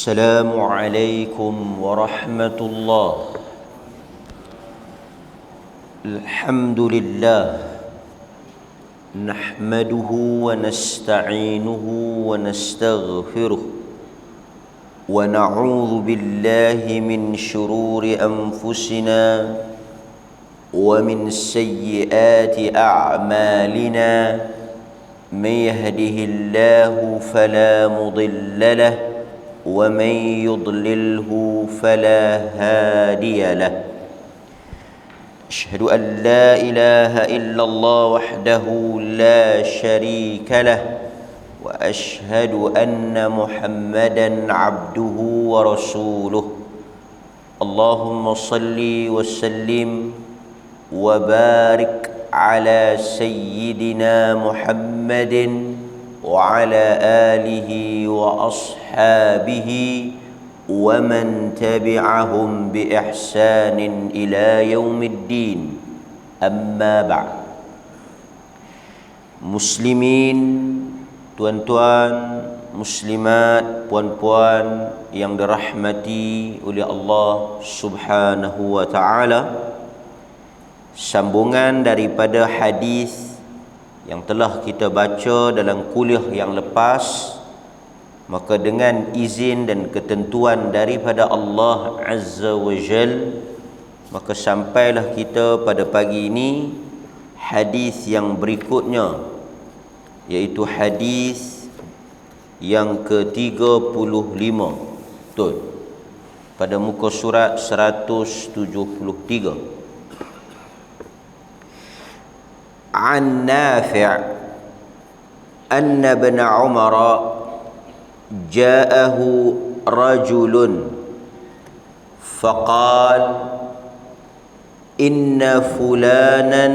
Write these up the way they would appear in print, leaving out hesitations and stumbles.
السلام عليكم ورحمة الله. الحمد لله نحمده ونستعينه ونستغفره ونعوذ بالله من شرور أنفسنا ومن سيئات أعمالنا. من يهده الله فلا مضل له ومن يضلله فلا هادي له. أشهد أن لا إله إلا الله وحده لا شريك له وأشهد أن محمدا عبده ورسوله. اللهم صل وسلم وبارك على سيدنا محمد وعلى آله وأصحابه ومن تبعهم بإحسان إلى يوم الدين. أما بعد. Muslimin, tuan-tuan, muslimat, puan-puan yang dirahmati oleh Allah Subhanahu wa taala, sambungan daripada hadis yang telah kita baca dalam kuliah yang lepas, maka dengan izin dan ketentuan daripada Allah Azza wa Jal, maka sampailah kita pada pagi ini hadis yang berikutnya, iaitu hadis yang ke-35, betul, pada muka surat 173. عن نافع أن ابن عمر جاءه رجل فقال إن فلانا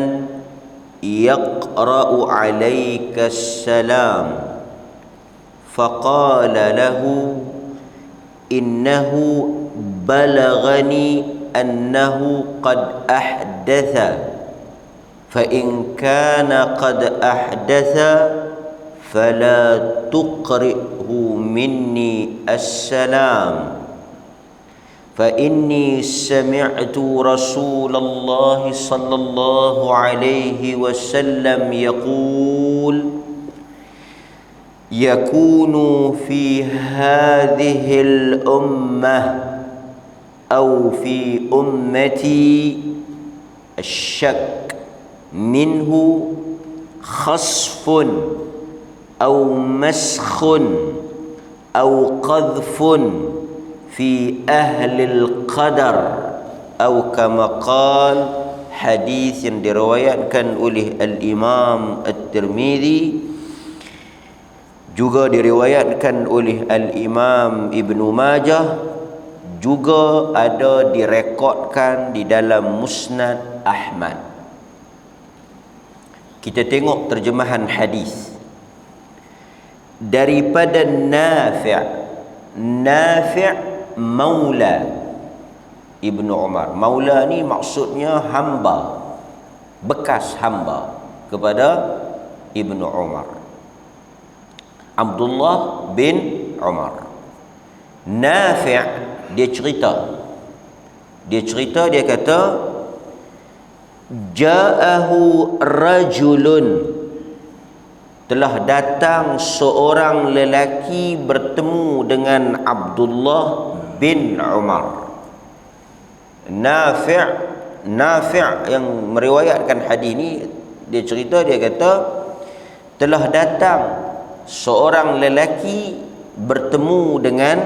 يقرأ عليك السلام، فقال له إنه بلغني أنه قد أحدث، فإن كان قد أحدث فلا تقرئه مني السلام، فإني سمعت رسول الله صلى الله عليه وسلم يقول يكون في هذه الأمة أو في أمتي الشك منه خصف أو مسخ أو قذف في أهل القدر أو كما قال. Hadis yang diriwayatkan oleh Al-Imam At-Tirmidzi, juga diriwayatkan oleh Al-Imam Ibnu Majah, juga ada direkodkan di dalam Musnad Ahmad. Kita tengok terjemahan hadis daripada Nafi'. Nafi' maula Ibnu Umar. Maula ni maksudnya hamba, bekas hamba kepada Ibnu Umar. Abdullah bin Umar. Nafi' dia kata, ja'ahu rajulun, telah datang seorang lelaki bertemu dengan Abdullah bin Umar. Nafi' yang meriwayatkan hadis ni, dia kata telah datang seorang lelaki bertemu dengan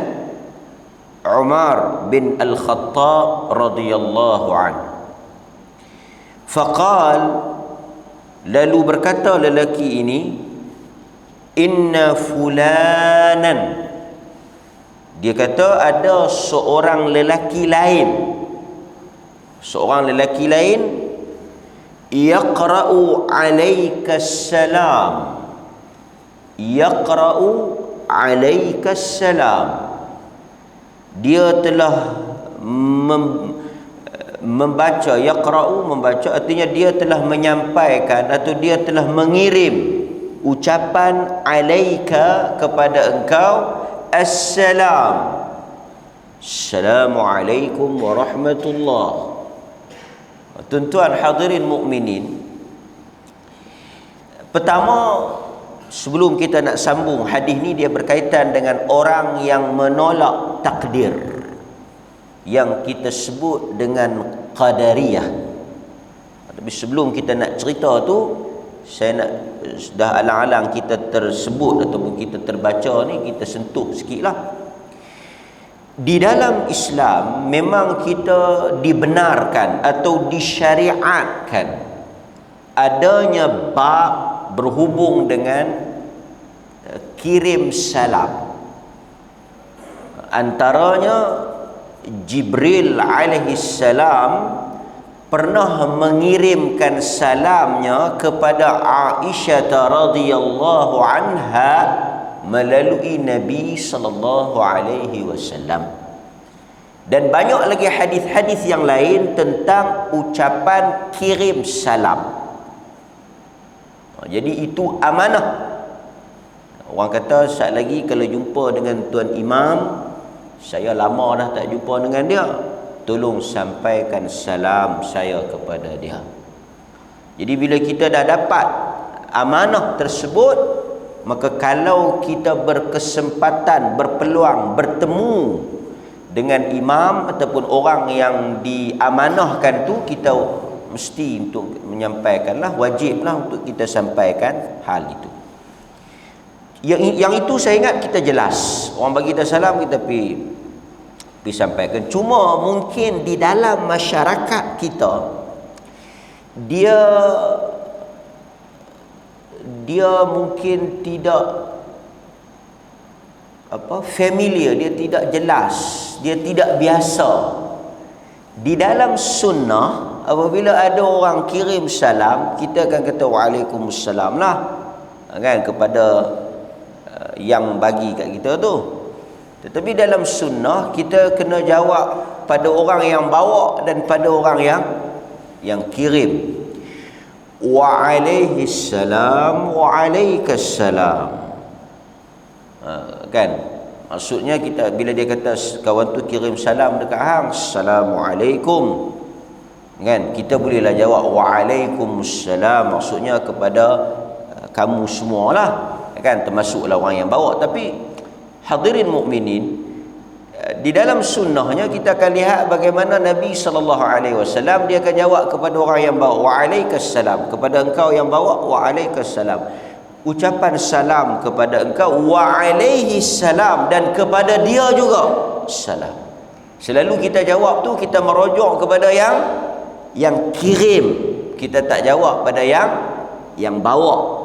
Umar bin Al-Khattab radhiyallahu anhu. Faqal, lalu berkata lelaki ini, inna fulanan, dia kata ada seorang lelaki lain, yaqra'u alaikas salam, dia telah membaca, yaqra'u membaca, artinya dia telah menyampaikan atau dia telah mengirim ucapan alaika kepada engkau, assalam, Assalamualaikum warahmatullahi. Tuan-tuan hadirin mukminin, pertama sebelum kita nak sambung hadis ni, dia berkaitan dengan orang yang menolak takdir, yang kita sebut dengan qadariyah. Tapi sebelum kita nak cerita tu, saya nak dah alang-alang kita tersebut ataupun kita terbaca ni, kita sentuh sikitlah. Di dalam Islam memang kita dibenarkan atau disyariatkan adanya bab berhubung dengan kirim salam. Antaranya Jibril alaihi salam pernah mengirimkan salamnya kepada Aisyah radhiyallahu anha melalui Nabi sallallahu alaihi wasallam. Dan banyak lagi hadis-hadis yang lain tentang ucapan kirim salam. Jadi itu amanah. Orang kata saat lagi kalau jumpa dengan Tuan Imam, saya lama dah tak jumpa dengan dia, tolong sampaikan salam saya kepada dia. Jadi bila kita dah dapat amanah tersebut, maka kalau kita berkesempatan, berpeluang bertemu dengan imam ataupun orang yang diamanahkan tu, kita mesti untuk menyampaikanlah, wajiblah untuk kita sampaikan hal itu. Yang itu saya ingat kita jelas. Orang bagi kita salam, kita pergi sampaikan. Cuma mungkin di dalam masyarakat kita, dia mungkin tidak familiar, dia tidak jelas, dia tidak biasa. Di dalam sunnah, apabila ada orang kirim salam, kita akan kata waalaikumsalam lah, kan, kepada yang bagi kat kita tu. Tetapi dalam sunnah kita kena jawab pada orang yang bawa dan pada orang yang kirim. Wa alaihi salam wa alaikas salam. Kan, maksudnya kita bila dia kata kawan tu kirim salam dekat hang, assalamualaikum, kan, kita bolehlah jawab waalaikumsalam, maksudnya kepada kamu semualah, kan, termasuklah orang yang bawa. Tapi hadirin mukminin, di dalam sunnahnya kita akan lihat bagaimana Nabi SAW dia akan jawab kepada orang yang bawa waalaikumsalam, kepada engkau yang bawa waalaikumsalam, ucapan salam kepada engkau waalaihi salam, dan kepada dia juga salam. Selalu kita jawab tu, kita merujuk kepada yang kirim, kita tak jawab pada yang bawa.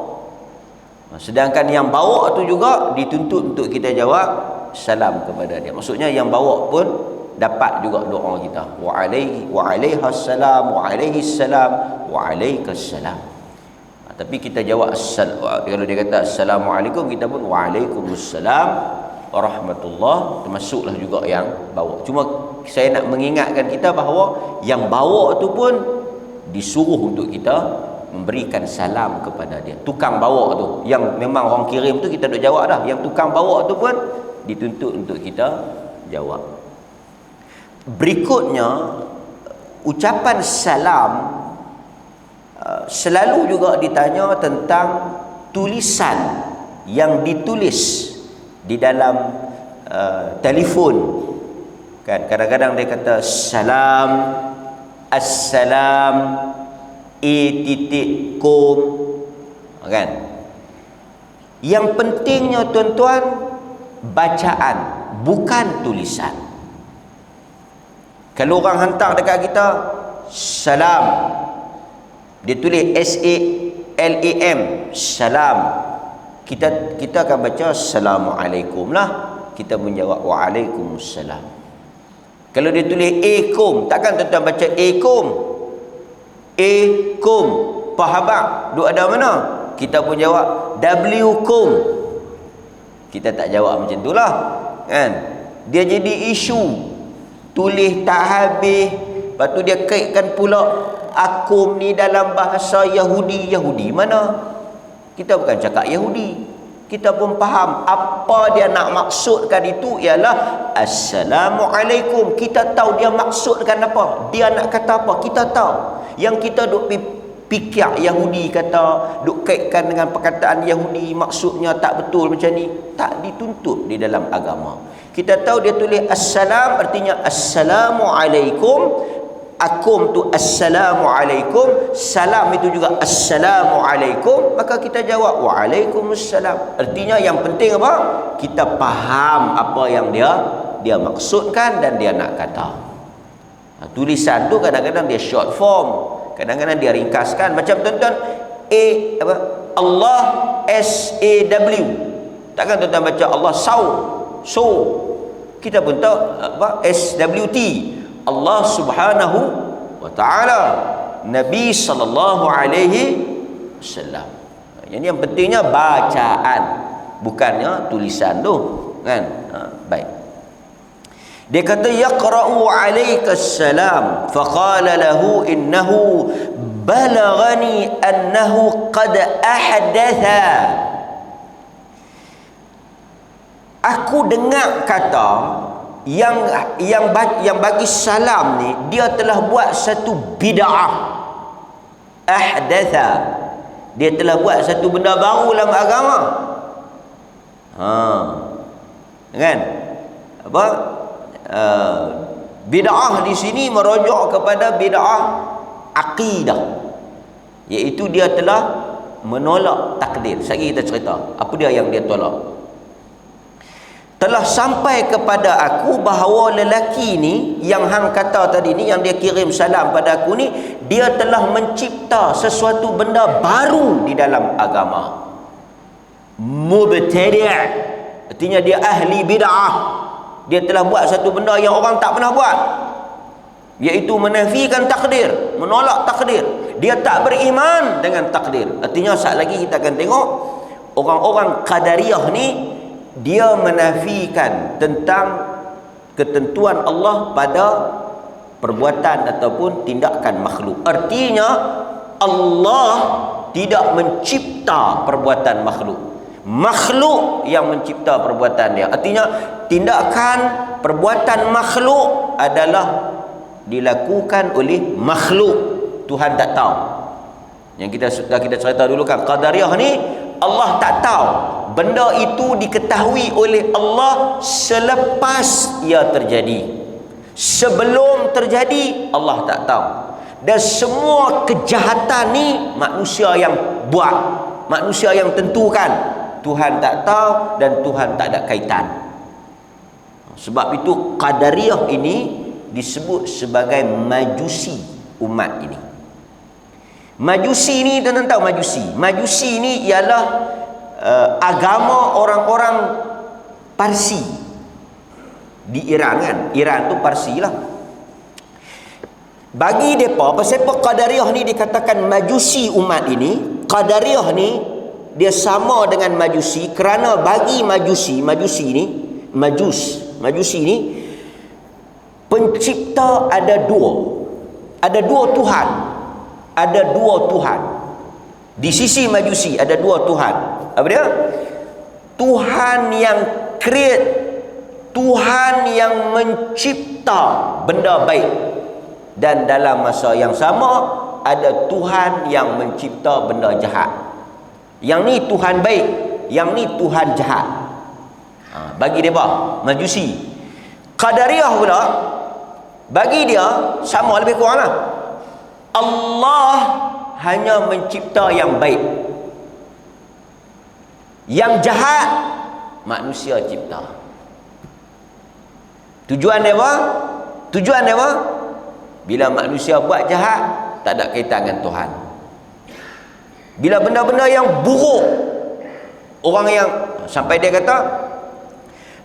Sedangkan yang bawa tu juga dituntut untuk kita jawab salam kepada dia. Maksudnya yang bawa pun dapat juga doa kita. Wa alaihas salam, wa alaihis salam, wa alaikas salam. Tapi kita jawab kalau dia kata assalamualaikum, kita pun waalaikumsalam warahmatullah, termasuklah juga yang bawa. Cuma saya nak mengingatkan kita bahawa yang bawa tu pun disuruh untuk kita memberikan salam kepada dia. Tukang bawa tu, yang memang orang kirim tu kita duk jawab dah. Yang tukang bawa tu pun dituntut untuk kita jawab. Berikutnya, ucapan salam selalu juga ditanya tentang tulisan yang ditulis di dalam telefon, kan. Kadang-kadang dia kata salam, assalam, e.com, kan. Yang pentingnya tuan-tuan, bacaan, bukan tulisan. Kalau orang hantar dekat kita salam, dia tulis S-A-L-A-M, salam, kita akan baca assalamualaikum lah, kita menjawab waalaikumsalam. Kalau dia tulis A-com, takkan tuan-tuan baca A-com, A-com, pahabak, duk ada mana? Kita pun jawab W-com. Kita tak jawab macam tu lah, kan. Dia jadi isu, tulis tak habis, lepas tu dia kaitkan pula akum ni dalam bahasa Yahudi. Mana? Kita bukan cakap Yahudi, Kita pun faham apa dia nak maksudkan itu ialah Assalamualaikum. Kita tahu dia maksudkan apa. Dia nak kata apa, kita tahu. Yang kita duk fikir Yahudi kata, duk kaitkan dengan perkataan Yahudi, maksudnya tak betul macam ni, tak dituntut di dalam agama. Kita tahu dia tulis assalam artinya Assalamualaikum. Akum tu Assalamualaikum, salam itu juga Assalamualaikum, maka kita jawab Waalaikumsalam. Artinya yang penting apa? Kita faham apa yang dia maksudkan dan dia nak kata. Tulisan tu kadang-kadang dia short form, kadang-kadang dia ringkaskan. Macam tuan-tuan Allah SAW, takkan tuan-tuan baca Allah so. Kita pun tahu SWT, Allah Subhanahu wa Ta'ala, Nabi sallallahu alaihi wasallam. Yang pentingnya bacaan, bukannya tulisan tu, kan? Baik. Dia kata yaqra'u 'alaika assalam faqala lahu innahu balaghani annahu qad ahdatha. Aku dengar kata yang bagi salam ni dia telah buat satu bid'ah. Ahdatha, dia telah buat satu benda baru dalam agama. Kan? Apa? Bid'ah di sini merujuk kepada bid'ah akidah, iaitu dia telah menolak takdir. Sekali kita cerita apa dia yang dia tolak. Telah sampai kepada aku bahawa lelaki ni yang hang kata tadi ni, yang dia kirim salam pada aku ni, dia telah mencipta sesuatu benda baru di dalam agama. Mubtadi', artinya dia ahli bid'ah. Dia telah buat satu benda yang orang tak pernah buat, iaitu menafikan takdir, menolak takdir. Dia tak beriman dengan takdir. Artinya saat lagi kita akan tengok orang-orang Qadariyah ni, dia menafikan tentang ketentuan Allah pada perbuatan ataupun tindakan makhluk. Artinya Allah tidak mencipta perbuatan makhluk, makhluk yang mencipta perbuatan dia. Artinya tindakan perbuatan makhluk adalah dilakukan oleh makhluk, Tuhan tak tahu. Yang kita cerita dulu kan, Qadariyah ni Allah tak tahu. Benda itu diketahui oleh Allah selepas ia terjadi. Sebelum terjadi Allah tak tahu. Dan semua kejahatan ni manusia yang buat, manusia yang tentukan. Tuhan tak tahu dan Tuhan tak ada kaitan. Sebab itu Qadariyah ini disebut sebagai majusi umat ini. Majusi ni tuan-tuan tahu majusi. Majusi ni ialah agama orang-orang Parsi di Iran kan. Iran tu Parsi lah. Bagi mereka, pasal apa Qadariyah ni dikatakan majusi umat ini? Qadariyah ni dia sama dengan majusi kerana bagi majusi ni, majusi ni pencipta ada dua. Ada dua Tuhan. Ada dua Tuhan. Di sisi majusi ada dua Tuhan. Apa dia? Tuhan yang create, Tuhan yang mencipta benda baik, dan dalam masa yang sama ada Tuhan yang mencipta benda jahat. Yang ni Tuhan baik, yang ni Tuhan jahat. Bagi dia apa? Majusi. Qadariyah pula, bagi dia sama lebih kurang lah. Allah hanya mencipta yang baik, yang jahat manusia cipta. Tujuan dia apa? Tujuan dia apa? Bila manusia buat jahat, tak ada kaitan dengan Tuhan. Bila benda-benda yang buruk, orang yang sampai dia kata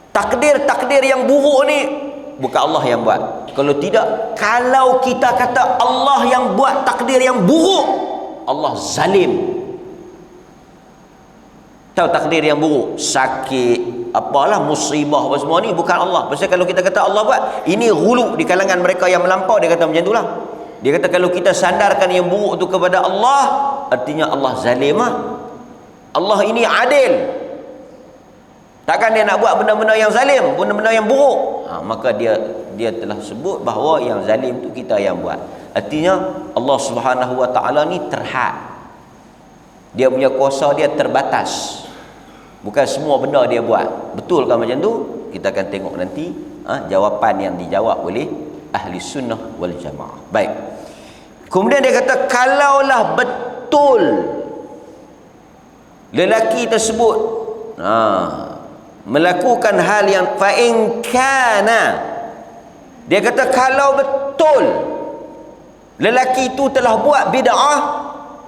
takdir yang buruk ni bukan Allah yang buat. Kalau tidak, kalau kita kata Allah yang buat takdir yang buruk, Allah zalim. Tahu takdir yang buruk, sakit, apalah, musibah apa semua ni bukan Allah. Pasal kalau kita kata Allah buat, ini ghulu di kalangan mereka yang melampau, dia kata macam itulah. Dia kata kalau kita sandarkan yang buruk tu kepada Allah, artinya Allah zalim lah. Allah ini adil. Takkan dia nak buat benda-benda yang zalim, benda-benda yang buruk. Maka dia telah sebut bahawa yang zalim tu kita yang buat. Artinya Allah Subhanahu Wa Taala ni terhad. Dia punya kuasa dia terbatas. Bukan semua benda dia buat. Betul kan macam tu? Kita akan tengok nanti jawapan yang dijawab oleh ahli sunnah wal jamaah. Baik. Kemudian dia kata, kalaulah betul lelaki tersebut melakukan hal yang fa'in kana, dia kata kalau betul lelaki itu telah buat bid'ah,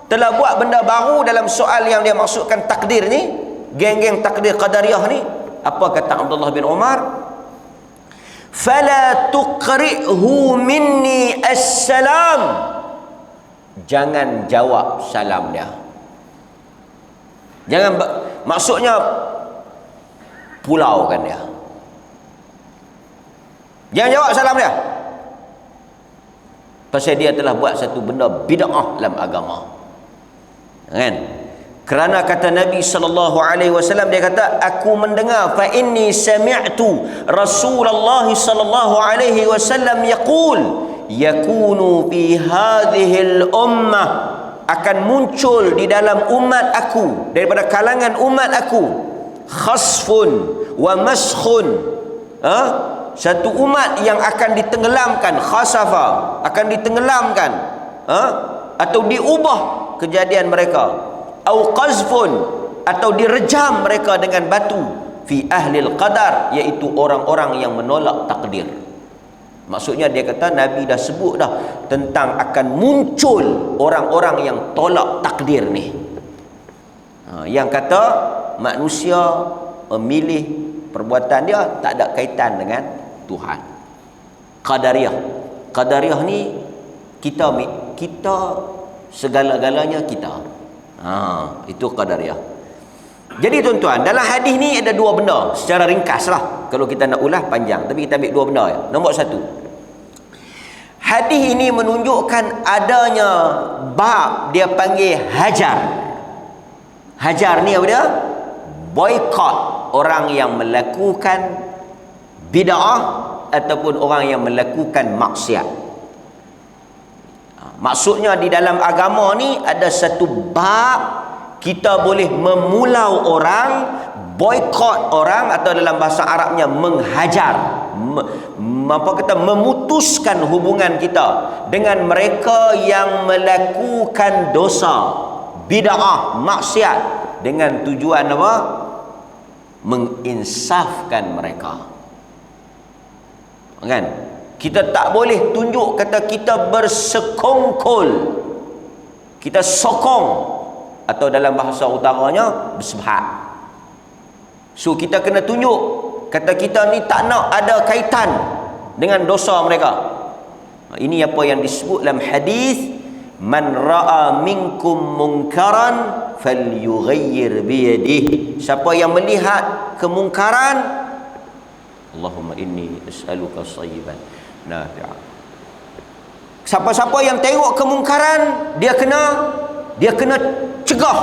telah buat benda baru dalam soal yang dia maksudkan takdir ni, geng-geng takdir qadariyah ni, apa kata Abdullah bin Umar? Fala tuqri'hu minni assalam, jangan jawab salam dia. Jangan, maksudnya pulaukan dia. Jangan jawab salam dia. Pasal dia telah buat satu benda bid'ah dalam agama. Kan? Kerana kata Nabi SAW, dia kata, aku mendengar, fa inni sami'tu Rasulullah SAW yaqul yakunu fi hadhil ummah, akan muncul di dalam umat aku, daripada kalangan umat aku, khasfun wa maskhun, satu umat yang akan ditenggelamkan, khasafa, akan ditenggelamkan, atau diubah kejadian mereka, au qazfun, atau direjam mereka dengan batu, fi ahlil qadar, iaitu orang-orang yang menolak takdir. Maksudnya dia kata Nabi dah sebut dah tentang akan muncul orang-orang yang tolak takdir ni, yang kata manusia memilih perbuatan dia tak ada kaitan dengan Tuhan. Qadariyah. Qadariyah ni kita segala-galanya kita. Itu qadariyah. Jadi tuan-tuan, dalam hadis ni ada dua benda secara ringkas lah. Kalau kita nak ulas panjang, tapi kita ambil dua benda ya. Nombor satu, hadis ini menunjukkan adanya bab dia panggil hajar. Hajar ni apa dia? Boykot orang yang melakukan bid'ah ataupun orang yang melakukan maksiat. Maksudnya di dalam agama ni ada satu bab kita boleh memulau orang, boykot orang, atau dalam bahasa Arabnya menghajar, memutuskan hubungan kita dengan mereka yang melakukan dosa, bid'ah, maksiat, dengan tujuan apa? Menginsafkan mereka. Kan? Kita tak boleh tunjuk kata kita bersekongkol, kita sokong, atau dalam bahasa utaranya bersebhat. So kita kena tunjuk kata kita ni tak nak ada kaitan dengan dosa mereka. Ini apa yang disebut dalam hadis, man ra'a minkum munkaran falyughayyir biyadihi. Siapa yang melihat kemungkaran, Allahumma inni as'aluka sayyiban nafi'an. Siapa-siapa yang tengok kemungkaran, dia kena cegah.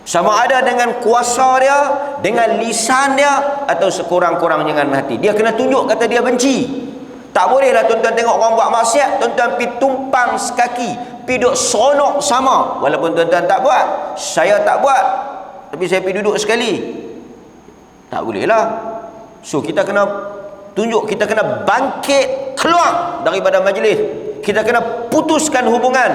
Sama ada dengan kuasa dia, dengan lisan dia, atau sekurang-kurangnya dengan hati. Dia kena tunjuk kata dia benci. Tak bolehlah tuan-tuan tengok orang buat maksiat, tuan-tuan pergi tumpang sekaki, pergi duduk seronok sama. Walaupun tuan-tuan tak buat, saya tak buat, tapi saya pergi duduk sekali. Tak bolehlah. So kita kena tunjuk, kita kena bangkit keluar daripada majlis. Kita kena putuskan hubungan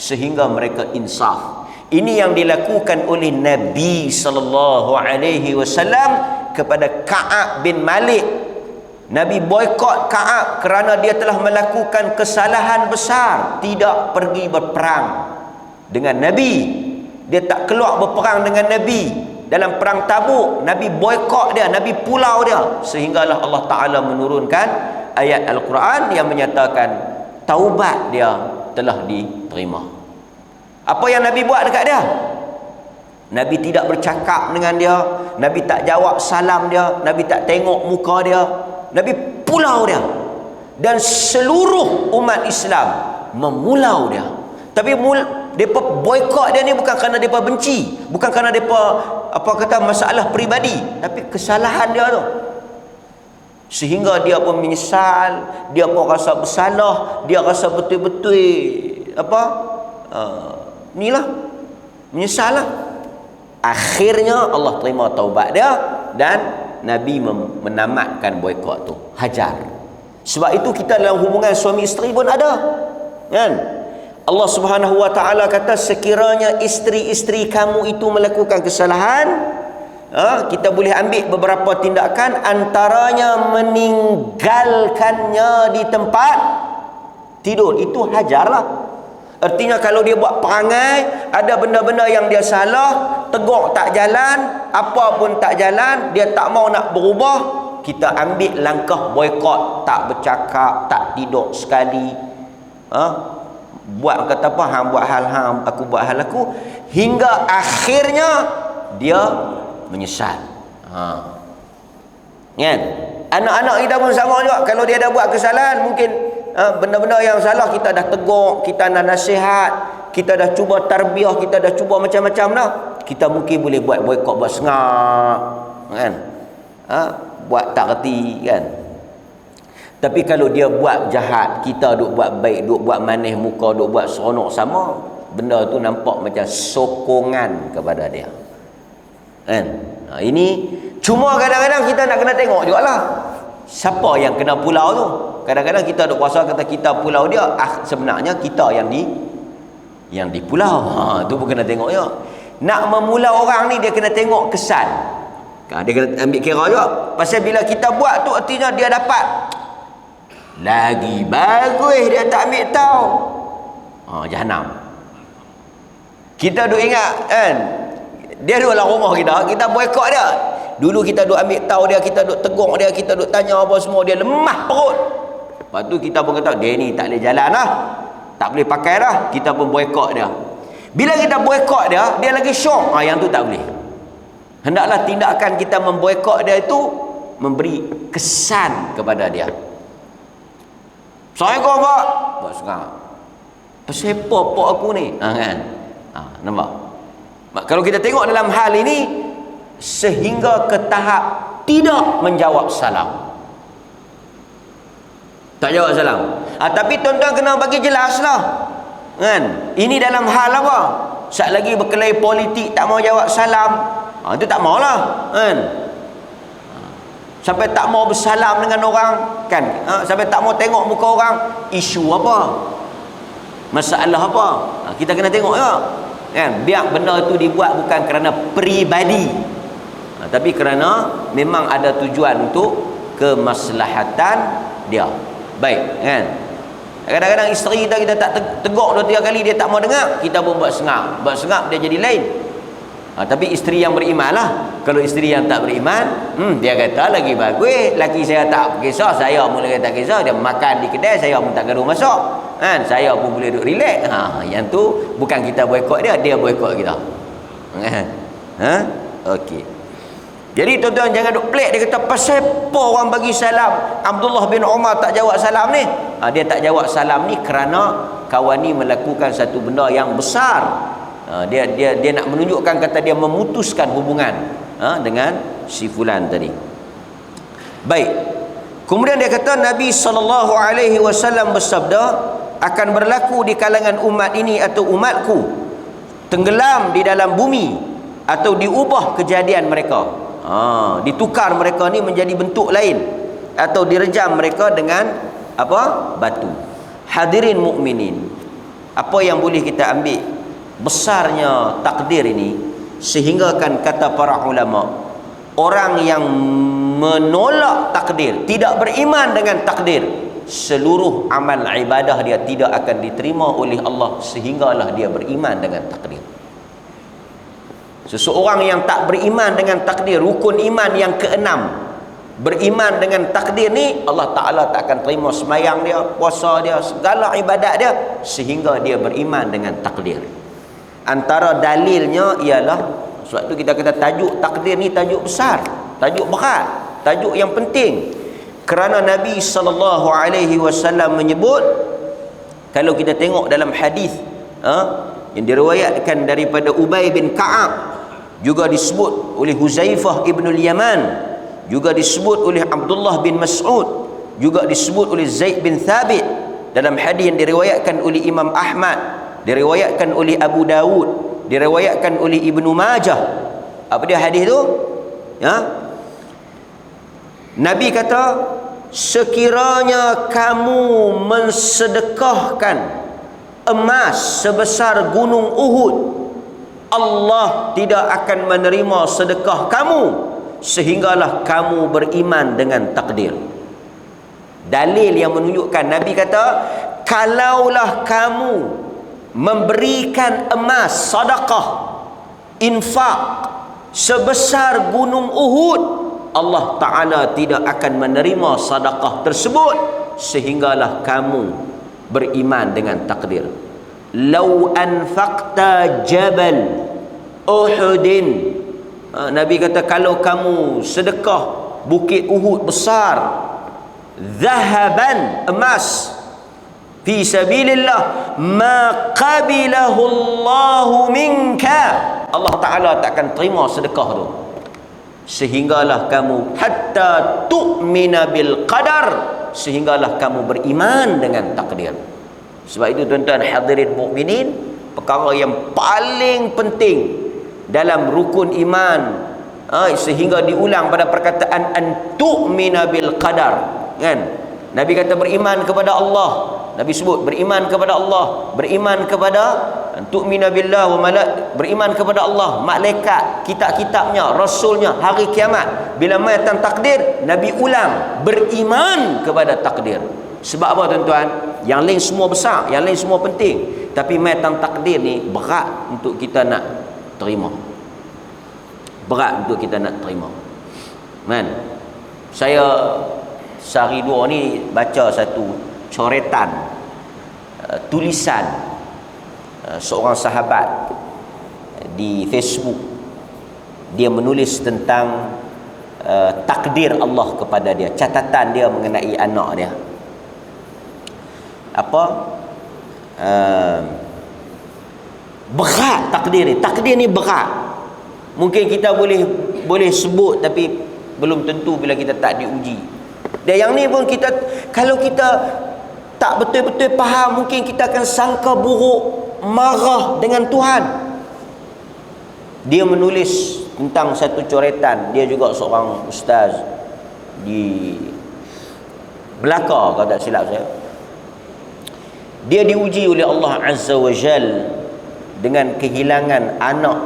sehingga mereka insaf. Ini yang dilakukan oleh Nabi SAW kepada Ka'ab bin Malik. Nabi boykot Ka'ab kerana dia telah melakukan kesalahan besar, tidak pergi berperang dengan Nabi. Dia tak keluar berperang dengan Nabi. Dalam perang Tabuk, Nabi boykot dia, Nabi pulau dia, sehinggalah Allah Ta'ala menurunkan ayat Al-Quran yang menyatakan taubat dia telah diterima. Apa yang Nabi buat dekat dia? Nabi tidak bercakap dengan dia, Nabi tak jawab salam dia, Nabi tak tengok muka dia, Nabi pulau dia. Dan seluruh umat Islam memulau dia. Tapi mereka boykot dia ni bukan kerana mereka benci, bukan kerana mereka apa kata masalah peribadi, tapi kesalahan dia tu sehingga dia pun menyesal, dia pun rasa bersalah, dia rasa betul-betul inilah menyesal lah. Akhirnya Allah terima taubat dia dan Nabi menamatkan boikot tu, hajar. Sebab itu kita dalam hubungan suami isteri pun ada, kan? Allah Subhanahu wa taala kata, sekiranya isteri-isteri kamu itu melakukan kesalahan, kita boleh ambil beberapa tindakan, antaranya meninggalkannya di tempat tidur. Itu hajarlah. Artinya kalau dia buat perangai, ada benda-benda yang dia salah, tegur tak jalan, apa pun tak jalan, dia tak mau nak berubah, kita ambil langkah boikot, tak bercakap, tak tidur sekali, buat kata apa, hang buat hal hang, aku buat hal aku, hingga akhirnya dia menyesal. Kan? Anak-anak kita pun sama juga. Kalau dia dah buat kesalahan, mungkin benda-benda yang salah kita dah tegur, kita dah nasihat, kita dah cuba tarbiyah, kita dah cuba macam-macam dah, kita mungkin boleh buat boikot, buat sengak, kan? Buat tak reti, kan? Tapi kalau dia buat jahat, kita duk buat baik, duk buat manis muka, duk buat seronok sama, benda tu nampak macam sokongan kepada dia, kan? Ini cuma kadang-kadang kita nak kena tengok jugalah siapa yang kena pulau tu. Kadang-kadang kita duk puasa kata kita pulau dia, sebenarnya kita yang di pulau. Tu pun kena tengok juga. Nak memulau orang ni dia kena tengok kesan. Dia kena ambil kira juga. Pasal bila kita buat tu artinya dia dapat lagi bagus, dia tak ambil tahu. Jahanam. Kita duk ingat, kan? Dia duduk dalam rumah kita boikot dia. Dulu kita duk ambil tahu dia, kita duk tegur dia, kita duk tanya apa semua, dia lemah perut. Lepas tu kita pun kata, dia ni tak boleh jalan lah, tak boleh pakai dah, kita pun boikot dia. Bila kita boikot dia, dia lagi syok. Yang tu tak boleh. Hendaklah tindakan kita memboikot dia itu memberi kesan kepada dia. Assalamualaikum Pak. Buat sekarang. Pasal apa aku ni? Kan? Nampak? Kalau kita tengok dalam hal ini, sehingga ke tahap tidak menjawab salam. Tak jawab salam. Tapi tuan-tuan kena bagi jelas lah, kan? Ini dalam hal apa? Sat lagi berkelahi politik, tak mau jawab salam, itu tak mau lah, kan? Sampai tak mau bersalam dengan orang, kan? Sampai tak mau tengok muka orang. Isu apa? Masalah apa? Kita kena tengok juga, kan? Biar benda itu dibuat bukan kerana peribadi, tapi kerana memang ada tujuan untuk kemaslahatan dia. Baik, kan? Kadang-kadang isteri kita tak tegur 2-3 kali, dia tak mau dengar, kita pun buat sengak. Buat sengak dia jadi lain. Tapi isteri yang beriman lah. Kalau isteri yang tak beriman, dia kata lagi bagus, laki saya tak kisah, saya pun lagi tak kisah, dia makan di kedai, saya pun tak gaduh masuk, kan? Saya pun boleh duduk relax. Yang tu bukan kita boikot dia, dia boikot kita. Okey. Jadi tuan-tuan jangan duk pelik. Dia kata, pasal apa orang bagi salam? Abdullah bin Umar tak jawab salam ni. Dia tak jawab salam ni kerana kawan ni melakukan satu benda yang besar. Dia nak menunjukkan, kata dia memutuskan hubungan dengan si fulan tadi. Baik. Kemudian dia kata, Nabi SAW bersabda, akan berlaku di kalangan umat ini atau umatku tenggelam di dalam bumi atau diubah kejadian mereka. Ditukar mereka ni menjadi bentuk lain, atau direjam mereka dengan apa? Batu. Hadirin mukminin, apa yang boleh kita ambil besarnya takdir ini, sehingga kan kata para ulama, orang yang menolak takdir, tidak beriman dengan takdir, seluruh amal ibadah dia tidak akan diterima oleh Allah sehinggalah dia beriman dengan takdir. Seseorang yang tak beriman dengan takdir, rukun iman yang ke-6, beriman dengan takdir ni, Allah Ta'ala tak akan terima semayang dia, puasa dia, segala ibadat dia, sehingga dia beriman dengan takdir. Antara dalilnya ialah, sebab tu kita kata tajuk takdir ni tajuk besar, tajuk berat, tajuk yang penting. Kerana Nabi SAW menyebut, kalau kita tengok dalam hadis yang diriwayatkan daripada Ubay bin Ka'ab, juga disebut oleh Huzaifah ibn al-Yaman, juga disebut oleh Abdullah bin Mas'ud, juga disebut oleh Zaid bin Thabit dalam hadis yang diriwayatkan oleh Imam Ahmad, diriwayatkan oleh Abu Dawud, diriwayatkan oleh Ibnu Majah. Apa dia hadis tu? Ya. Nabi kata, sekiranya kamu mensedekahkan emas sebesar gunung Uhud, Allah tidak akan menerima sedekah kamu sehinggalah kamu beriman dengan takdir. Dalil yang menunjukkan, Nabi kata, kalaulah kamu memberikan emas sedekah, infak sebesar gunung Uhud, Allah Ta'ala tidak akan menerima sedekah tersebut sehinggalah kamu beriman dengan takdir. Lau anfaqta jabal Uhudin, Nabi kata, kalau kamu sedekah bukit Uhud besar, zahaban, emas, fi sabilillah, ma qabilahu Allahu minka, Allah Ta'ala tak akan terima sedekah tu sehinggalah kamu hatta tu'mina bil qadar, sehinggalah kamu beriman dengan takdir. Sebab itu tuan-tuan hadirin mukminin, perkara yang paling penting dalam rukun iman, sehingga diulang pada perkataan an tu'mina bil qadar, kan? Nabi kata beriman kepada Allah, Nabi sebut beriman kepada Allah, beriman kepada tu'mina billah wa beriman kepada Allah, malaikat, kitab-kitabnya, rasulnya, hari kiamat. Bila mai tentang takdir, Nabi ulang beriman kepada takdir. Sebab apa tuan-tuan? Yang lain semua besar, yang lain semua penting, tapi mai tentang takdir ni berat untuk kita nak terima. Berat untuk kita nak terima. Kan? Saya sehari dua ni baca satu coretan, tulisan seorang sahabat di Facebook. Dia menulis tentang takdir Allah kepada dia, catatan dia mengenai anak dia. Apa? Berat takdir ni. Takdir ni berat. Mungkin kita boleh sebut, tapi belum tentu bila kita tak diuji. Dan yang ni pun kita, kalau kita tak betul-betul faham, mungkin kita akan sangka buruk, marah dengan Tuhan. Dia menulis tentang satu coretan. Dia juga seorang ustaz di Melaka kalau tak silap saya. Dia diuji oleh Allah Azza wa Jal dengan kehilangan anak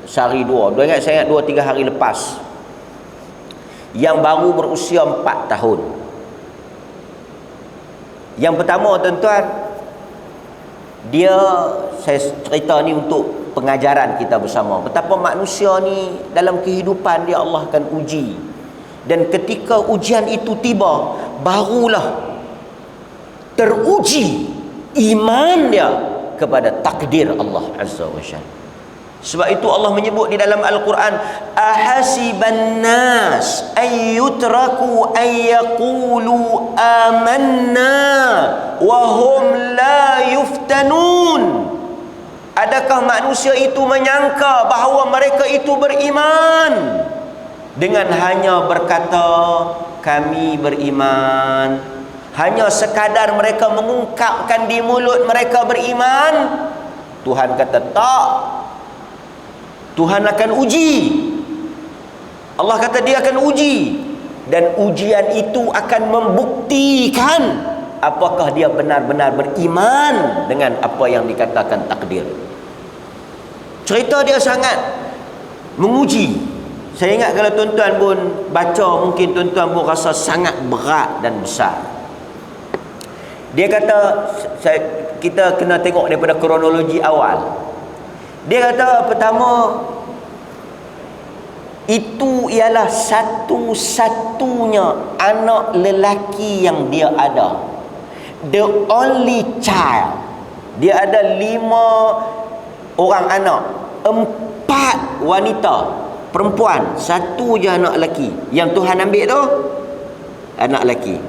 sehari dua. Saya ingat 2-3 hari lepas, yang baru berusia 4 tahun. Yang pertama tuan-tuan, saya cerita ni untuk pengajaran kita bersama, betapa manusia ni dalam kehidupan dia Allah akan uji. Dan ketika ujian itu tiba, barulah teruji iman dia kepada takdir Allah Azza wa Jalla. Sebab itu Allah menyebut di dalam Al-Quran, ahasiban nas ay yutraku ay yaqulu amanna wa hum la yuftanun. Adakah manusia itu menyangka bahawa mereka itu beriman dengan hanya berkata kami beriman, hanya sekadar mereka mengungkapkan di mulut mereka beriman? Tuhan kata tak. Tuhan akan uji. Allah kata dia akan uji, dan ujian itu akan membuktikan apakah dia benar-benar beriman dengan apa yang dikatakan takdir. Cerita dia sangat menguji. Saya ingat kalau tuan-tuan pun baca, mungkin tuan-tuan pun rasa sangat berat dan besar. Dia kata, kita kena tengok daripada kronologi awal. Dia kata pertama, itu ialah satu-satunya anak lelaki yang dia ada. The only child. Dia ada 5 orang anak, 4 wanita, perempuan, 1 je anak lelaki. Yang Tuhan ambil tu anak lelaki.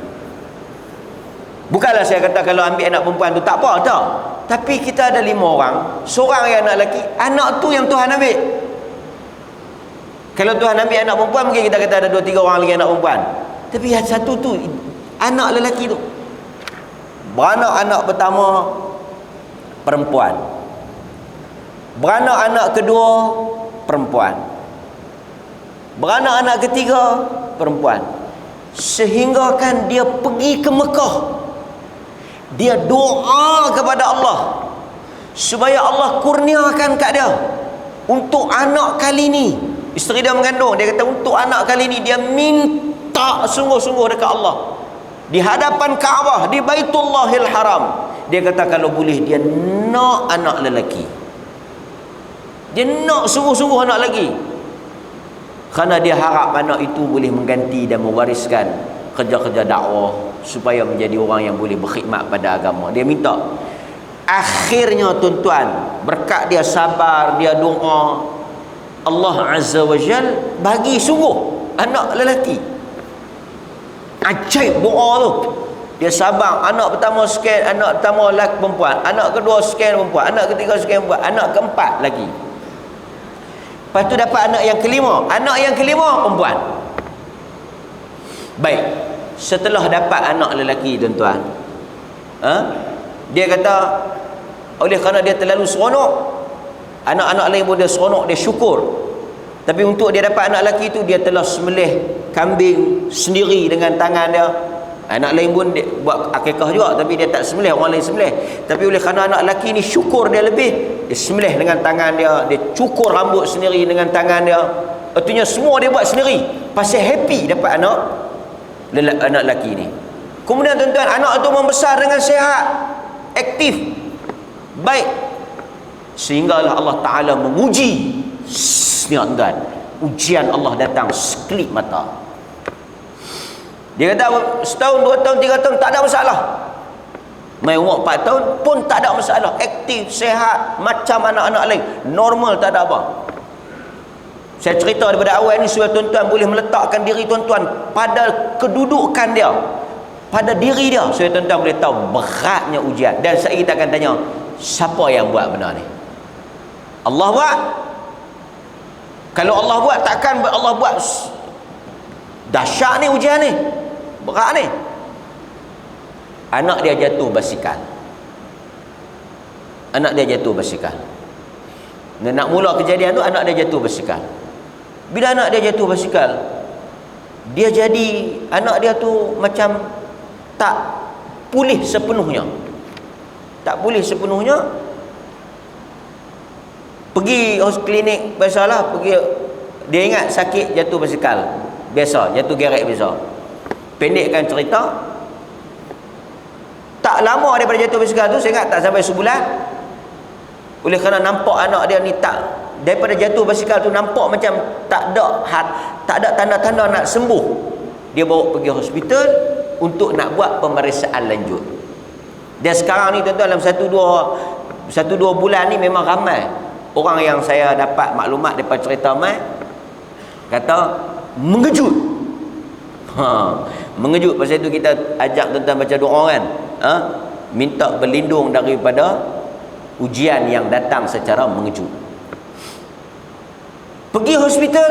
Bukanlah saya kata kalau ambil anak perempuan tu tak apa, tak. Tapi kita ada 5 orang, seorang yang anak lelaki, anak tu yang Tuhan ambil. Kalau Tuhan ambil anak perempuan, mungkin kita kata ada 2-3 orang lagi anak perempuan. Tapi yang satu tu anak lelaki tu. Beranak anak pertama perempuan, beranak anak kedua perempuan, beranak anak ketiga perempuan. Sehingga kan dia pergi ke Mekah, dia doa kepada Allah supaya Allah kurniakan kat dia untuk anak kali ni. Isteri dia mengandung, dia kata untuk anak kali ni dia minta sungguh-sungguh dekat Allah di hadapan Kaabah, di Baitullahil Haram. Dia kata kalau boleh dia nak anak lelaki, dia nak sungguh-sungguh anak lelaki, kerana dia harap anak itu boleh mengganti dan mewariskan kerja-kerja dakwah supaya menjadi orang yang boleh berkhidmat pada agama. Dia minta. Akhirnya tuan-tuan, berkat dia sabar, dia doa, Allah Azza wa Jal bagi sungguh anak lelaki. Ajaib doa tu. Dia sabar, anak pertama sekian, anak pertama lelaki perempuan, anak kedua sekian perempuan, anak ketiga sekian perempuan, anak keempat lagi. Lepas tu dapat anak yang kelima. Anak yang kelima perempuan. Baik, setelah dapat anak lelaki tuan-tuan, dia kata oleh kerana dia terlalu seronok, anak-anak lain pun dia seronok, dia syukur. Tapi untuk dia dapat anak lelaki tu, dia telah sembelih kambing sendiri dengan tangan dia. Anak lain pun dia buat akikah juga, tapi dia tak sembelih, orang lain sembelih. Tapi oleh kerana anak lelaki ni syukur dia lebih, dia sembelih dengan tangan dia, dia cukur rambut sendiri dengan tangan dia. Artinya semua dia buat sendiri, pasal happy dapat anak lelaki ni. Kemudian tuan-tuan, anak tu membesar dengan sihat, aktif, baik, sehinggalah Allah Ta'ala menguji. Tuan-tuan, ujian Allah datang sekelip mata. Dia kata setahun, 2 tahun, 3 tahun tak ada masalah. Mai umur 4 tahun pun tak ada masalah, aktif, sihat macam anak-anak lain, normal, tak ada apa. Saya cerita daripada awal ni supaya tuan-tuan boleh meletakkan diri tuan-tuan pada kedudukan dia, pada diri dia, supaya tuan-tuan boleh tahu beratnya ujian. Dan saya kita akan tanya, siapa yang buat benda ni? Allah buat. Kalau Allah buat, takkan Allah buat dahsyat ni ujian ni, berat ni. Anak dia jatuh basikal. Anak dia jatuh basikal. Dan nak mula kejadian tu, anak dia jatuh basikal. Bila anak dia jatuh basikal, dia jadi, anak dia tu macam tak pulih sepenuhnya. Tak pulih sepenuhnya. Pergi klinik biasalah, pergi, dia ingat sakit jatuh basikal biasa, jatuh gerek biasa. Pendekkan cerita, tak lama daripada jatuh basikal tu, saya ingat tak sampai sebulan. Oleh kerana nampak anak dia ni tak, daripada jatuh basikal tu nampak macam tak ada tanda-tanda nak sembuh. Dia bawa pergi hospital untuk nak buat pemeriksaan lanjut. Dan sekarang ni tuan-tuan, dalam 1-2 bulan ni memang ramai orang yang saya dapat maklumat daripada cerita mai kata mengejut. Mengejut. Pasal itu kita ajak tuan-tuan baca doa kan, minta berlindung daripada ujian yang datang secara mengejut. Pergi hospital,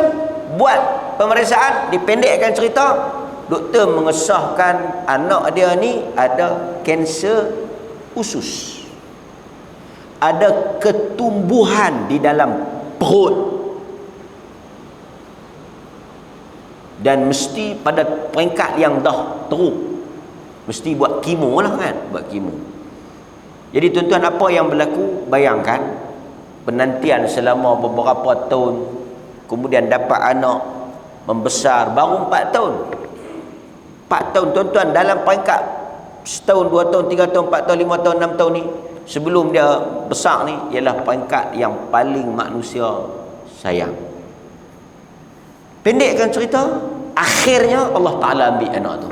buat pemeriksaan, dipendekkan cerita, doktor mengesahkan anak dia ni ada kanser usus, ada ketumbuhan di dalam perut, dan mesti pada peringkat yang dah teruk, mesti buat kemo lah kan, buat kemo. Jadi tuan-tuan, apa yang berlaku, bayangkan penantian selama beberapa tahun, kemudian dapat anak, membesar, baru 4 tahun. 4 tahun tuan-tuan, dalam peringkat setahun, 2 tahun, 3 tahun, 4 tahun, 5 tahun, 6 tahun ni, sebelum dia besar ni, ialah peringkat yang paling manusia sayang. Pendekkan cerita, akhirnya Allah Ta'ala ambil anak tu.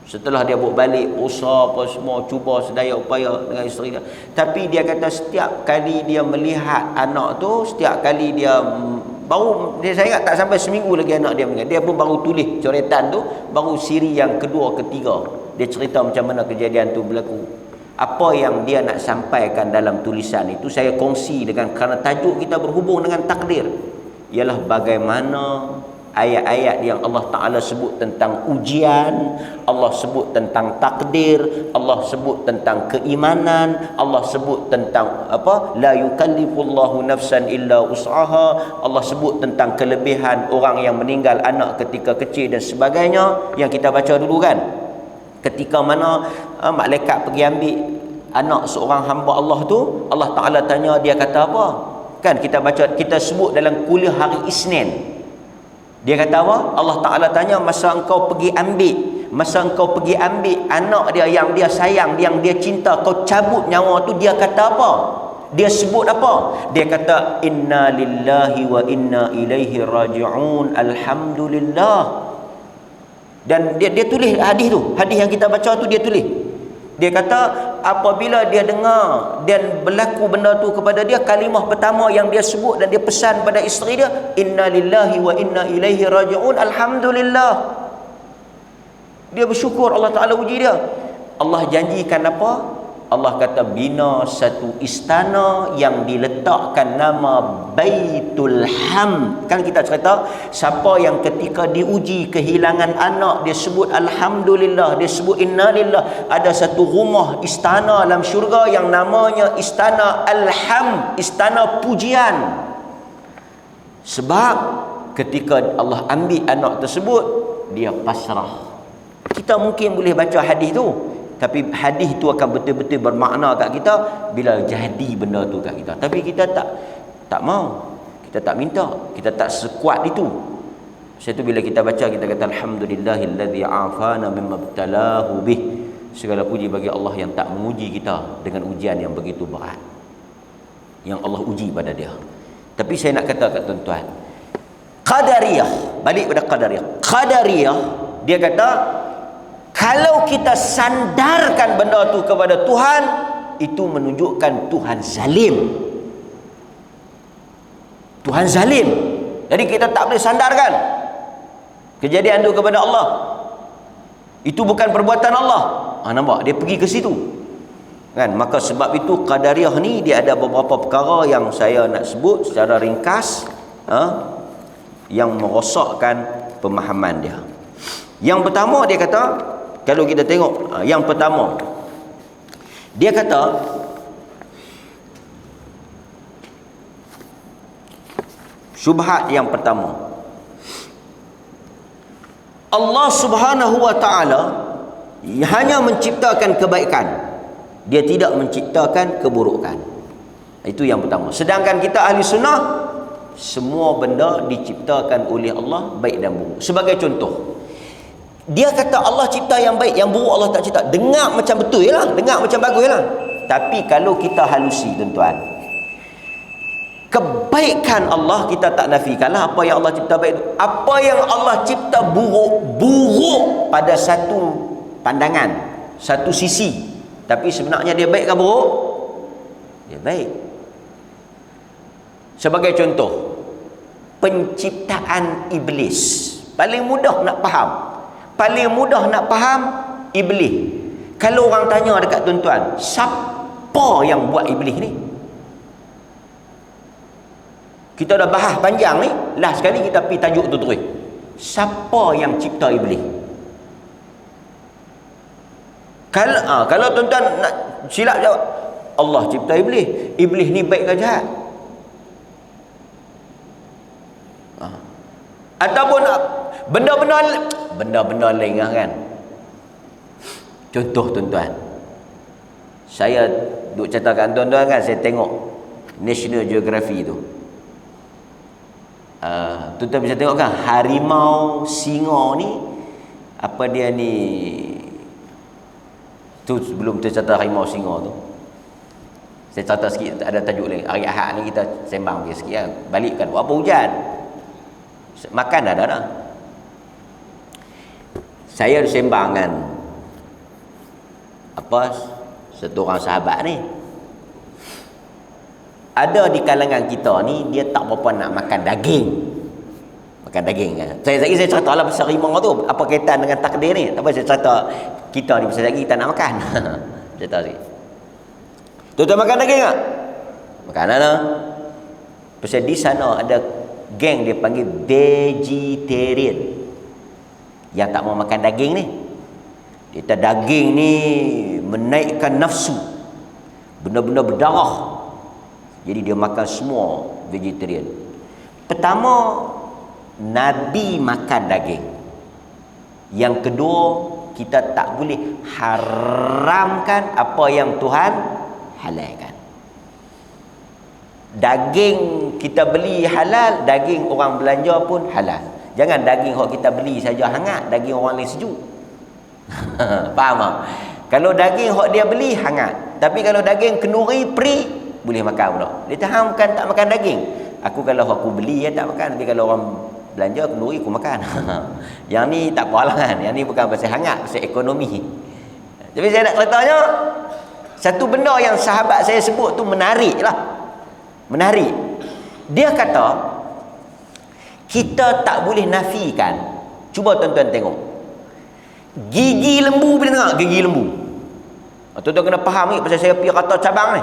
Setelah dia buat balik, usaha apa semua, cuba sedaya upaya dengan isteri dia. Tapi dia kata setiap kali dia melihat anak tu, setiap kali dia saya ingat tak sampai seminggu lagi anak dia meninggal, dia pun baru tulis coretan tu, baru siri yang kedua, ketiga. Dia cerita macam mana kejadian tu berlaku. Apa yang dia nak sampaikan dalam tulisan itu, saya kongsi dengan, kerana tajuk kita berhubung dengan takdir. ialah bagaimana ayat-ayat yang Allah Ta'ala sebut tentang ujian, Allah sebut tentang takdir, Allah sebut tentang keimanan, Allah sebut tentang apa? La yukallifullahu nafsan illa us'aha. Allah sebut tentang kelebihan orang yang meninggal anak ketika kecil dan sebagainya, yang kita baca dulu kan. Ketika mana malaikat pergi ambil anak seorang hamba Allah tu, Allah Ta'ala tanya, dia kata apa? Kan kita baca, kita sebut dalam kuliah hari Isnin. Dia kata apa? Allah Ta'ala tanya, masa engkau pergi ambil anak dia yang dia sayang, yang dia cinta, kau cabut nyawa tu, dia kata apa? Dia sebut apa? Dia kata, inna lillahi wa inna ilaihi raji'un, alhamdulillah. Dan dia tulis hadis tu, hadis yang kita baca tu dia tulis. Dia kata apabila dia dengar dan berlaku benda tu kepada dia, kalimah pertama yang dia sebut dan dia pesan pada isteri dia, inna lillahi wa inna ilaihi raji'un, alhamdulillah. Dia bersyukur, Allah Ta'ala uji dia. Allah janjikan apa? Allah kata bina satu istana yang diletakkan nama Baitul Hamd. Kan kita cerita siapa yang ketika diuji kehilangan anak, dia sebut alhamdulillah, dia sebut innalillah, ada satu rumah istana dalam syurga yang namanya istana Al-Hamd, istana pujian. Sebab ketika Allah ambil anak tersebut, dia pasrah. Kita mungkin boleh baca hadis tu, tapi hadis itu akan betul-betul bermakna kat kita bila jadi benda tu kat kita. Tapi kita tak mau. Kita tak minta. Kita tak sekuat itu. Sebab itu bila kita baca, kita kata alhamdulillahillazi afana mimma btalahu bih. Segala puji bagi Allah yang tak menguji kita dengan ujian yang begitu berat, yang Allah uji pada dia. Tapi saya nak kata kat tuan-tuan, Qadariyah, balik pada Qadariyah, dia kata kalau kita sandarkan benda tu kepada Tuhan, itu menunjukkan Tuhan zalim. Tuhan zalim. Jadi kita tak boleh sandarkan kejadian tu kepada Allah. Itu bukan perbuatan Allah. Nampak? Dia pergi ke situ. Kan? Maka sebab itu Qadariyah ni dia ada beberapa perkara yang saya nak sebut secara ringkas, yang merosakkan pemahaman dia. Yang pertama dia kata, kalau kita tengok yang pertama, dia kata syubhat yang pertama, Allah Subhanahu wa ta'ala hanya menciptakan kebaikan, dia tidak menciptakan keburukan. Itu yang pertama. Sedangkan kita ahli sunnah, semua benda diciptakan oleh Allah, baik dan buruk. Sebagai contoh, dia kata Allah cipta yang baik, yang buruk Allah tak cipta. Dengar macam betul je lah, dengar macam bagus je lah. Tapi kalau kita halusi tuan-tuan, kebaikan Allah kita tak nafikanlah. Apa yang Allah cipta baik, apa yang Allah cipta buruk, buruk pada satu pandangan, satu sisi. Tapi sebenarnya dia baik ke buruk? Dia baik. Sebagai contoh, penciptaan iblis. Paling mudah nak faham, iblis. Kalau orang tanya dekat tuan-tuan, siapa yang buat iblis ni? Kita dah bahas panjang ni, last sekali kita pergi tajuk tu terus. Siapa yang cipta iblis? Kalau tuan-tuan nak silap jawab, Allah cipta iblis. Iblis ni baik ke jahat? Ataupun benda-benda lain kan. Contoh tuan-tuan, saya duk ceritakan tuan-tuan kan, saya tengok National Geography tu. Tuan-tuan bisa tengok kan, harimau singa ni, apa dia ni, tu sebelum tu cerita harimau singa tu, saya cerita sikit, ada tajuk lain. Hari Ahad ni kita sembang sikit kan, balikkan apa hujan, makan dah dah. Saya sembang kan satu orang sahabat ni, ada di kalangan kita ni, dia tak berapa nak makan daging. Makan daging kan. Saya cerita lah pasal harimau tu, apa kaitan dengan takdir ni? Tak apa, saya cerita kita ni pasal daging kita nak makan. Cerita sikit. Tuan-tuan makan daging tak? Makan lah. Pasal di sana ada Geng dia panggil vegetarian, yang tak mau makan daging ni. Dia kata daging ni menaikkan nafsu, benda-benda berdarah, jadi dia makan semua vegetarian. Pertama, Nabi makan daging. Yang kedua, kita tak boleh haramkan apa yang Tuhan halalkan. Daging kita beli halal, daging orang belanja pun halal. Jangan daging yang kita beli saja hangat, daging orang lain sejuk. Faham tak? Kalau daging yang dia beli hangat, tapi kalau daging kenduri peri, boleh makan pula. Dia tahamkan tak makan daging. Kalau aku beli tak makan, tapi kalau orang belanja kenduri aku makan. Yang ni tak apa lah kan. Yang ni bukan pasal hangat, pasal ekonomi. Tapi saya nak ceritanya, satu benda yang sahabat saya sebut tu menarik lah. Menarik. Dia kata kita tak boleh nafikan. Cuba tuan-tuan tengok gigi lembu. Bila tengok gigi lembu, tuan-tuan kena faham ni pasal saya pergi kata cabang ni.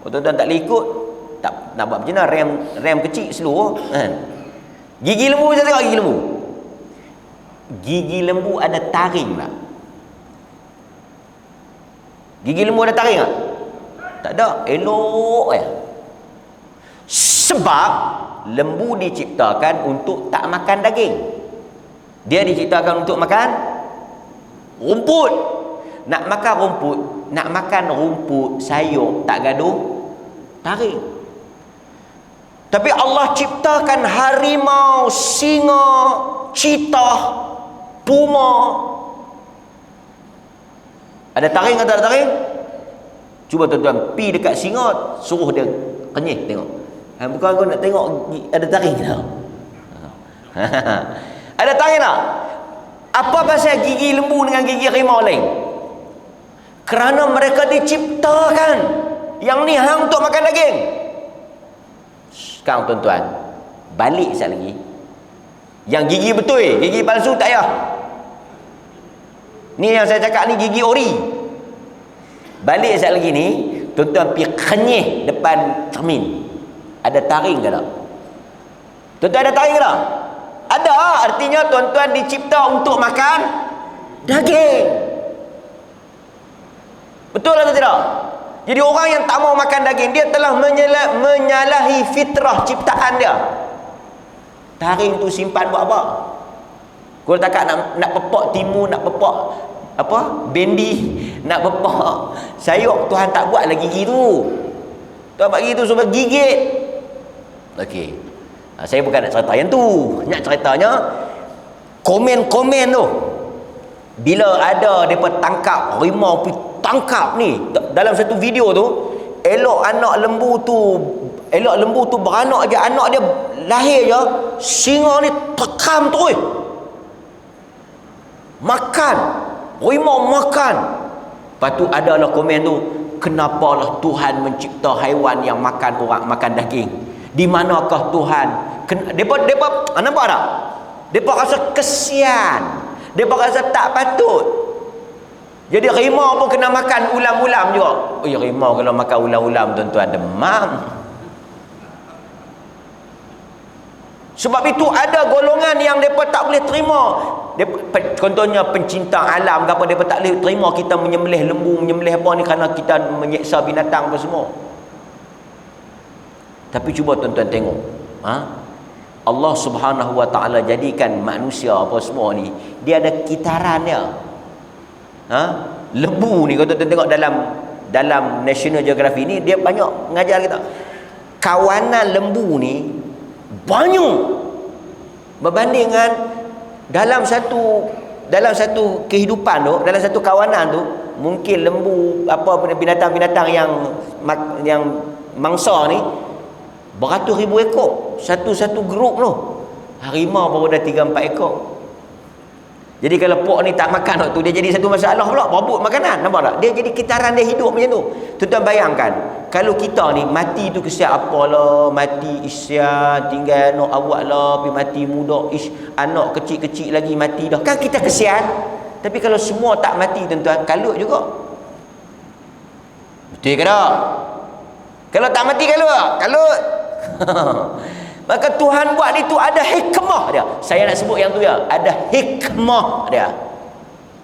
Tuan-tuan tak boleh ikut, tak nak buat macam mana, rem kecil slow kan. Gigi lembu, saya tengok gigi lembu. Gigi lembu ada taring tak? Gigi lembu ada taring tak? Tak ada, elok ya. Sebab lembu diciptakan untuk tak makan daging. Dia diciptakan untuk makan rumput. Nak makan rumput sayur tak gaduh taring. Tapi Allah ciptakan harimau, singa, cheetah, puma. Ada taring atau tak ada taring? Cuba tuan-tuan pi dekat singa, suruh dia kenyih tengok. Bukan aku nak tengok ada taring tak? Ada taring tak? Apa pasal gigi lembu dengan gigi harimau lain? Kerana mereka diciptakan. Yang ni hang untuk makan daging. Sekarang tuan-tuan, balik sekali lagi. Yang gigi betul, gigi palsu tak payah. Ni yang saya cakap ni gigi ori. Balik sekali lagi ni, tuan-tuan pergi kenyih depan cermin. Ada taring ke tak? Tuan-tuan ada taring ke tak? Ada. Artinya tuan-tuan dicipta untuk makan daging. Betul atau tidak? Jadi orang yang tak mau makan daging, dia telah menyalahi fitrah ciptaan dia. Taring tu simpan buat apa? Kalau takkan nak pepok timun, nak pepok apa? Bendi, nak pepok sayur, Tuhan tak buat lagi gigi tu. Tuhan buat gigi tu supaya gigit. Okey. Saya bukan nak cerita yang tu. Nak ceritanya komen-komen tu. Bila ada depa tangkap harimau, pergi tangkap ni dalam satu video tu, elok lembu tu beranak je, anak dia lahir je, singa ni tekam terus. Makan. Harimau makan. Lepas tu adalah komen tu, kenapalah Tuhan mencipta haiwan yang makan orang, makan daging? Di manakah Tuhan? Depa nampak tak? Depa rasa kesian. Depa rasa tak patut. Jadi harimau pun kena makan ulam-ulam juga. Oh ya, harimau kalau makan ulam-ulam tuan-tuan demam. Sebab itu ada golongan yang depa tak boleh terima. Contohnya pencinta alam ke apa, depa tak boleh terima kita menyembelih lembu, menyembelih apa ni kerana kita menyeksa binatang apa semua. Tapi cuba tuan-tuan tengok, Allah Subhanahu Wa Taala jadikan manusia apa semua ni, dia ada kitaran dia. Lembu ni kalau tuan-tuan tengok dalam National Geographic ni, dia banyak mengajar kita. Kawanan lembu ni banyak berbanding dengan dalam satu kehidupan tu, dalam satu kawanan tu, mungkin lembu apa binatang-binatang yang mangsa ni beratus ribu ekor satu grup tu. Harimau baru dah 3-4 ekor. Jadi kalau pok ni tak makan waktu, dia jadi satu masalah pula, berebut makanan. Nampak tak? Dia jadi kitaran dia hidup macam tu. Tuan-tuan bayangkan, kalau kita ni mati tu kesian apalah, mati isyan, tinggal anak awak lah, pergi mati muda, anak kecil-kecil lagi mati dah. Kan kita kesian. Tapi kalau semua tak mati tuan-tuan, kalut juga. Betul ke tak? Kalau tak mati kalut tak? Kalut. Maka Tuhan buat itu ada hikmah dia. Saya nak sebut yang tu ya, ada hikmah dia.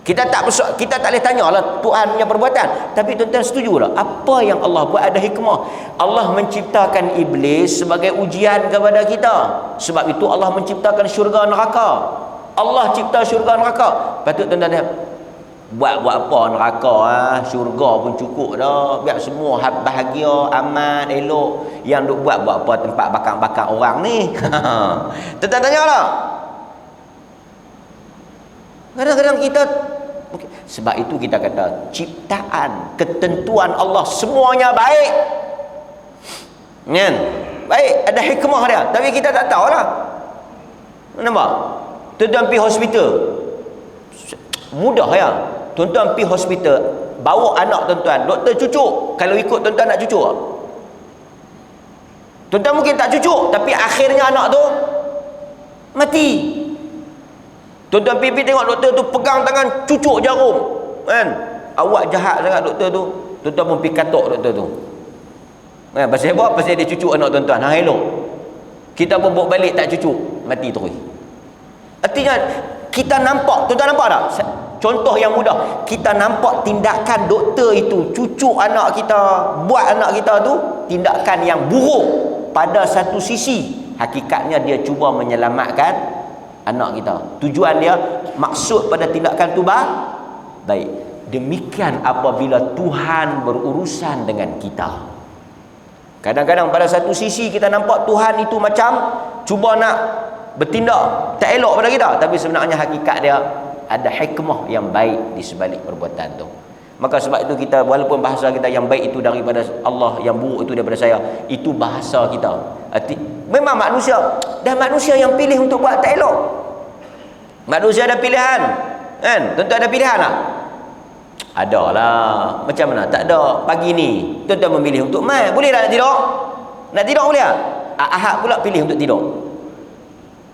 Kita tak boleh tanyalah Tuhan punya perbuatan, tapi tuan-tuan setuju tak? Apa yang Allah buat ada hikmah. Allah menciptakan iblis sebagai ujian kepada kita. Sebab itu Allah menciptakan syurga neraka. Allah cipta syurga neraka. Patut tuan-tuan tengok, buat apa neraka, syurga pun cukup dah. Biar semua bahagia, aman, elok. Yang duk buat apa tempat bakar-bakar orang ni. Tuan-tuan tanyalah. Kadang-kadang kita, sebab itu kita kata ciptaan, ketentuan Allah semuanya baik. Kan? Baik, ada hikmah dia, tapi kita tak tahulah. Nampak? Tuan-tuan pergi hospital. Mudah ya. Tuan-tuan pergi hospital, bawa anak tuan-tuan, doktor cucuk. Kalau ikut tuan-tuan nak cucuk tak? Tuan-tuan mungkin tak cucuk, tapi akhirnya anak tu mati. Tuan-tuan pergi tengok doktor tu pegang tangan cucuk jarum, kan? Awak jahat sangat doktor tu. Tuan-tuan pun pergi katok doktor tu. Kan? Pasal apa? Pasal dia cucuk anak tuan-tuan. Elok. Kita pun bawa balik tak cucuk, mati terus. Artinya kita nampak, tuan-tuan nampak tak? Contoh yang mudah, kita nampak tindakan doktor itu cucuk anak kita, buat anak kita tu tindakan yang buruk. Pada satu sisi, hakikatnya dia cuba menyelamatkan anak kita. Tujuan dia, maksud pada tindakan tu baik. Demikian apabila Tuhan berurusan dengan kita. Kadang-kadang pada satu sisi kita nampak Tuhan itu macam cuba nak bertindak tak elok pada kita, tapi sebenarnya hakikat dia ada hikmah yang baik di sebalik perbuatan tu. Maka sebab itu kita, walaupun bahasa kita yang baik itu daripada Allah, yang buruk itu daripada saya, itu bahasa kita. Memang manusia, dan manusia yang pilih untuk buat tak elok. Manusia ada pilihan, kan? Tentu ada pilihan lah. Ada lah. Macam mana? Tak ada. Pagi ni tuan-tuan memilih untuk mai. Boleh tak nak tidur? Nak tidur boleh tak? Ahad pula pilih untuk tidur.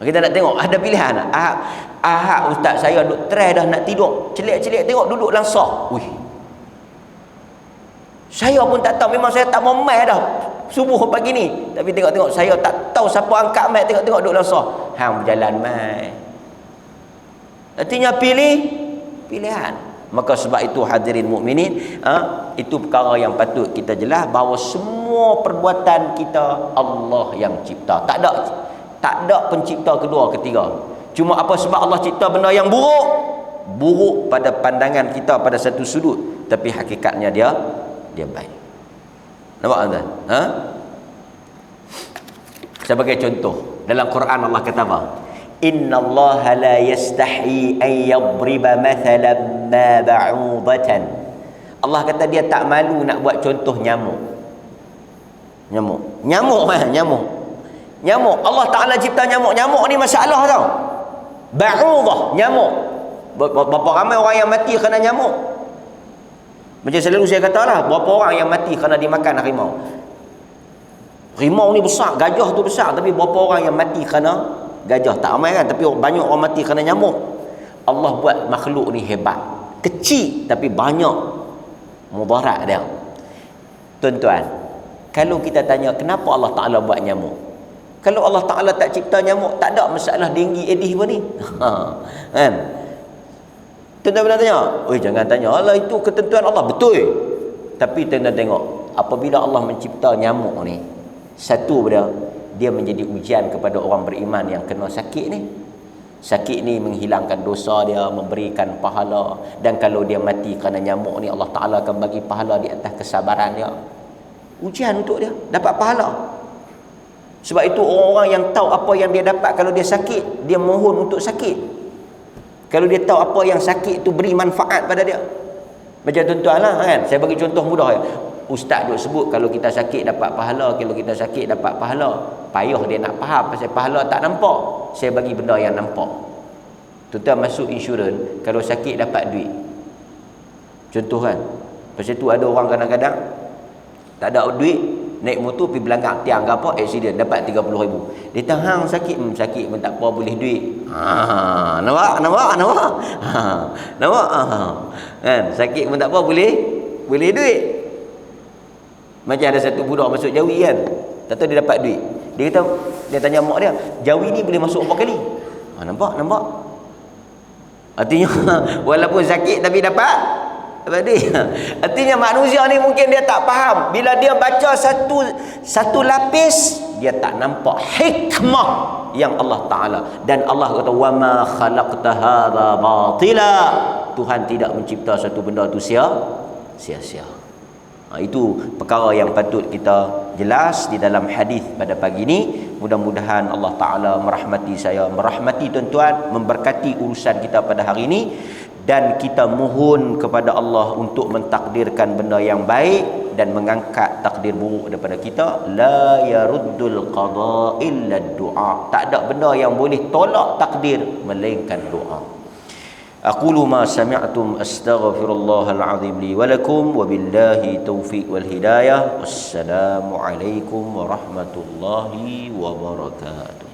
Kita nak tengok ada pilihan. Ahad ustaz saya duk try dah nak tidur, celik-celik tengok duduk langsor. Saya pun tak tahu, memang saya tak mau mai dah subuh pagi ni, tapi tengok-tengok saya tak tahu siapa angkat mai, tengok-tengok duduk langsor. Hang berjalan mai. Artinya pilihan. Maka sebab itu hadirin mukminin, itu perkara yang patut kita jelas, bahawa semua perbuatan kita Allah yang cipta. Tak ada pencipta kedua ketiga. Cuma apa sebab Allah cipta benda yang buruk pada pandangan kita pada satu sudut, tapi hakikatnya dia baik. Nampak tuan? Sebagai contoh, dalam Quran Allah kata apa? Innallaha la yastahi an yadriba mathalan ma ba'udatan. Allah kata dia tak malu nak buat contoh nyamuk. Nyamuk. Allah Ta'ala cipta nyamuk. Nyamuk ni masalah tau. Ba'udah, nyamuk. Berapa ramai orang yang mati kerana nyamuk? Macam selalu saya katalah, berapa orang yang mati kerana dimakan harimau? Harimau ni besar, gajah tu besar, tapi berapa orang yang mati kerana gajah? Tak ramai kan, tapi banyak orang mati kerana nyamuk. Allah buat makhluk ni hebat. Kecil tapi banyak mudarat dia. Tuan-tuan, kalau kita tanya kenapa Allah Ta'ala buat nyamuk? Kalau Allah Ta'ala tak cipta nyamuk, tak ada masalah denggi edih pun ni. Kan? Tuan-tuan pernah tanya? Jangan tanya, Allah itu ketentuan Allah. Betul. Tapi tuan-tuan tengok, apabila Allah mencipta nyamuk ni, satu dia menjadi ujian kepada orang beriman yang kena sakit ni. Sakit ni menghilangkan dosa dia, memberikan pahala. Dan kalau dia mati kerana nyamuk ni, Allah Ta'ala akan bagi pahala di atas kesabaran dia. Ujian untuk dia, dapat pahala. Sebab itu orang-orang yang tahu apa yang dia dapat kalau dia sakit, dia mohon untuk sakit. Kalau dia tahu apa yang sakit itu beri manfaat pada dia. Macam tuan-tuan lah kan, saya bagi contoh mudah ya. Ustaz duk sebut kalau kita sakit dapat pahala, kalau kita sakit dapat pahala. Payah dia nak faham pasal pahala tak nampak. Saya bagi benda yang nampak. Tuan-tuan masuk insurans, kalau sakit dapat duit. Contoh kan. Pasal tu ada orang kadang-kadang tak ada duit, naik motor pergi belanggang tiang ke apa, accident, dapat 30,000. Dia tahan sakit, sakit pun tak apa, boleh duit. Nampak? Nampak? Kan, sakit pun tak apa, boleh duit. Macam ada satu budak masuk Jawi kan, tak tahu dia dapat duit. Dia kata, dia tanya mak dia, jawi ni boleh masuk berapa kali? Nampak? Artinya walaupun sakit tapi dapat dia. Artinya manusia ni mungkin dia tak faham. Bila dia baca satu lapis, dia tak nampak hikmah yang Allah Ta'ala. Dan Allah kata, وَمَا خَلَقْتَ هَذَا بَاطِلًا. Tuhan tidak mencipta satu benda tu sia-sia. Itu perkara yang patut kita jelas di dalam hadis pada pagi ini. Mudah-mudahan Allah Ta'ala merahmati saya, merahmati tuan-tuan, memberkati urusan kita pada hari ini. Dan kita mohon kepada Allah untuk mentakdirkan benda yang baik dan mengangkat takdir buruk daripada kita. La yaruddul qada illa du'a. Tak ada benda yang boleh tolak takdir melainkan doa. أقول ما سمعتم أستغفر الله العظيم لي ولكم وبالله التوفيق والهداية والسلام عليكم ورحمة الله وبركاته.